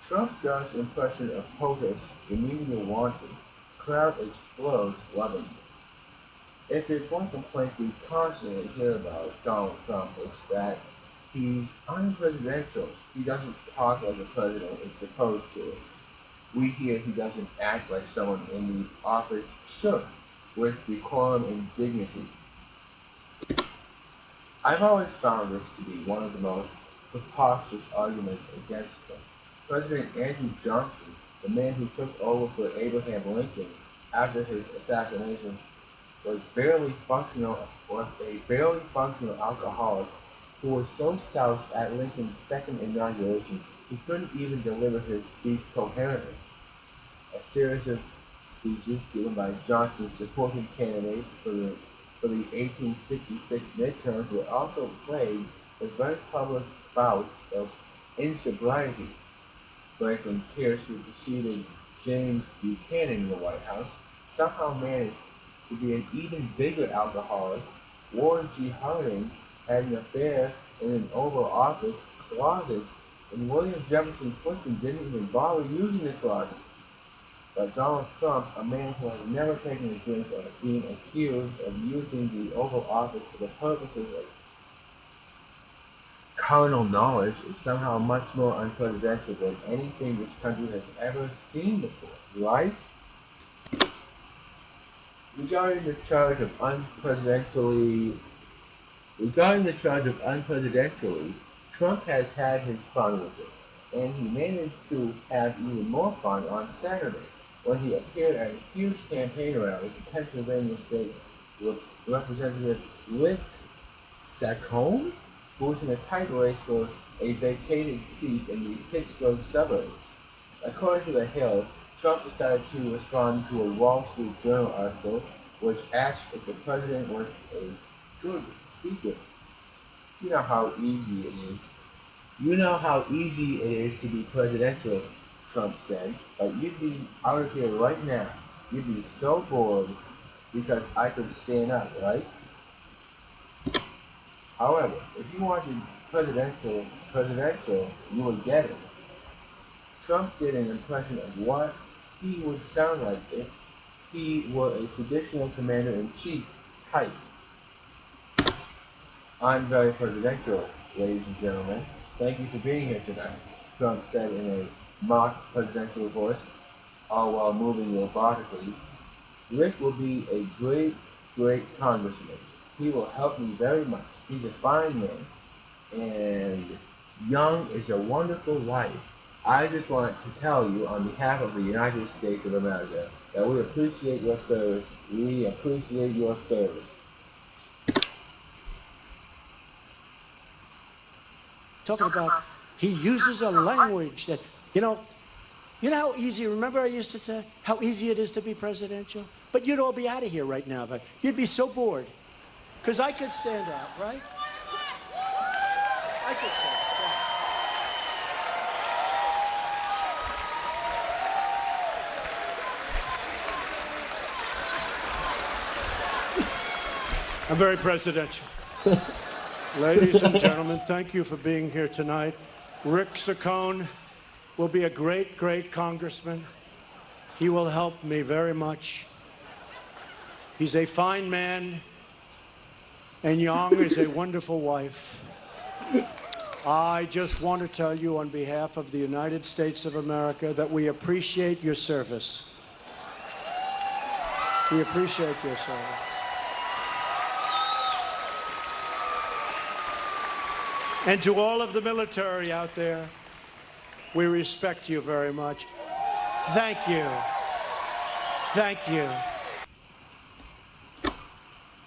Trump does impression of POTUS, the media wanted. Crowd explodes lovingly. If there's one complaint we constantly hear about Donald Trump, it's that he's unpresidential. He doesn't talk like a president is supposed to. We hear he doesn't act like someone in the office should, with decorum and dignity. I've always found this to be one of the most preposterous arguments against Trump. President Andrew Johnson, the man who took over for Abraham Lincoln after his assassination, was a barely functional alcoholic who was so soused at Lincoln's second inauguration he couldn't even deliver his speech coherently. A series of speeches given by Johnson's supporting candidates for the 1866 midterms were also plagued with very public bouts of insobriety. Franklin Pierce, who preceded James Buchanan in the White House, somehow managed to be an even bigger alcoholic. Warren G. Harding had an affair in an Oval Office closet, and William Jefferson Clinton didn't even bother using the closet. But Donald Trump, a man who has never taken a drink, or being accused of using the Oval Office for the purposes of carnal knowledge, is somehow much more unpresidential than anything this country has ever seen before, right? Regarding the charge of unpresidentially, Trump has had his fun with it, and he managed to have even more fun on Saturday when he appeared at a huge campaign rally for Pennsylvania State Representative Rick Saccone, who was in a tight race for a vacated seat in the Pittsburgh suburbs. According to The Hill, Trump decided to respond to a Wall Street Journal article which asked if the president was a good speaker. You know how easy it is. You know how easy it is to be presidential, Trump said, but you'd be out of here right now. You'd be so bored because I could stand up, right? However, if you wanted presidential, you would get it. Trump did an impression of what he would sound like if he were a traditional commander-in-chief type. I'm very presidential, ladies and gentlemen. Thank you for being here tonight, Trump said in a mock presidential voice, all while moving robotically. Rick will be a great, great congressman. He will help me very much. He's a fine man, and young is a wonderful life. I just want to tell you on behalf of the United States of America that we appreciate your service. We appreciate your service. Talking about, he uses a language that, you know how easy, remember I used to say how easy it is to be presidential? But you'd all be out of here right now. But you'd be so bored. Because I could stand up, right? I could stand up. Yeah. I'm very presidential. Ladies and gentlemen, thank you for being here tonight. Rick Saccone will be a great, great congressman. He will help me very much. He's a fine man, and Yang is a wonderful wife. I just want to tell you on behalf of the United States of America that we appreciate your service. We appreciate your service. And to all of the military out there, we respect you very much. Thank you. Thank you.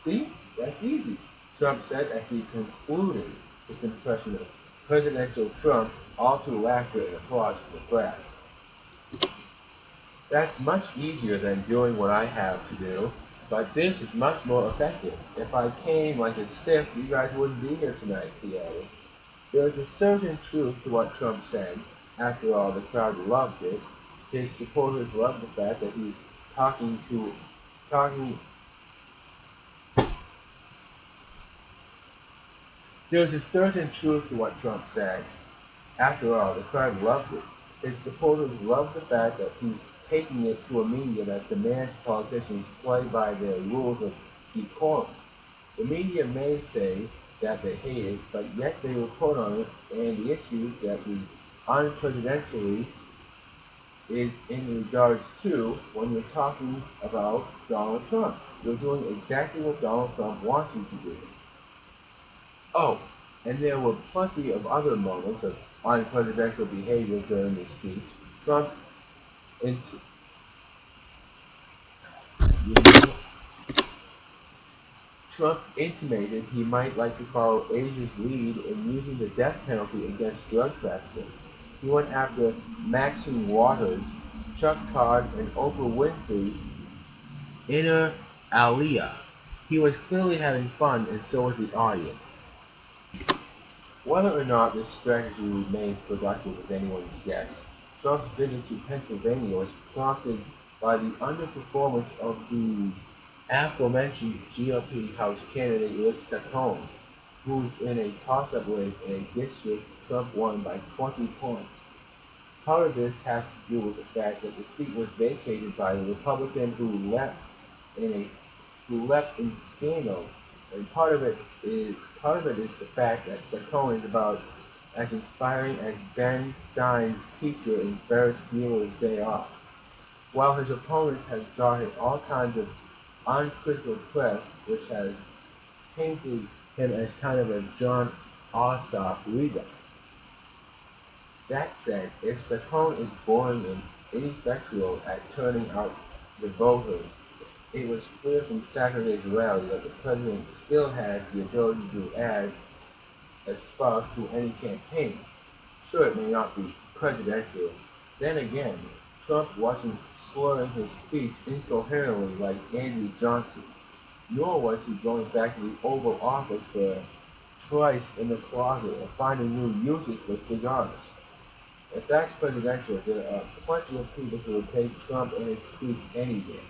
See? That's easy, Trump said as he concluded his impression of presidential Trump, all to laughter and applause from the crowd. That's much easier than doing what I have to do, but this is much more effective. If I came like a stiff, you guys wouldn't be here tonight, he added. There is a certain truth to what Trump said. After all, the crowd loved it. His supporters loved the fact that he's talking. There is a certain truth to what Trump said. After all, the crowd loved it. His supporters love the fact that he's taking it to a media that demands politicians play by their rules of decorum. The media may say that they hate it, but yet they report on it and the issues that the unpresidentially is in regards to when you're talking about Donald Trump. You're doing exactly what Donald Trump wants you to do. Oh, and there were plenty of other moments of unpresidential behavior during the speech. Trump, int- Trump intimated he might like to follow Asia's lead in using the death penalty against drug traffickers. He went after Maxine Waters, Chuck Todd, and Oprah Winfrey inner alia. He was clearly having fun, and so was the audience. Whether or not this strategy remained productive is anyone's guess. Trump's visit to Pennsylvania was prompted by the underperformance of the aforementioned GOP House candidate Rick Saccone, who's in a toss-up race in a district Trump won by 20 points. Part of this has to do with the fact that the seat was vacated by a Republican in a who leapt in scandal, and part of it is the fact that Saccone is about as inspiring as Ben Stein's teacher in Ferris Bueller's Day Off, while his opponent has garnered all kinds of uncritical press, which has painted him as kind of a John Ossoff redux. That said, if Saccone is boring and ineffectual at turning out the voters, it was clear from Saturday's rally that the president still has the ability to add a spark to any campaign. Sure, it may not be presidential. Then again, Trump wasn't slurring his speech incoherently like Andrew Johnson, nor was he going back to the Oval Office for twice in the closet or finding new uses for cigars. If that's presidential, there are plenty of people who would take Trump and his tweets any day.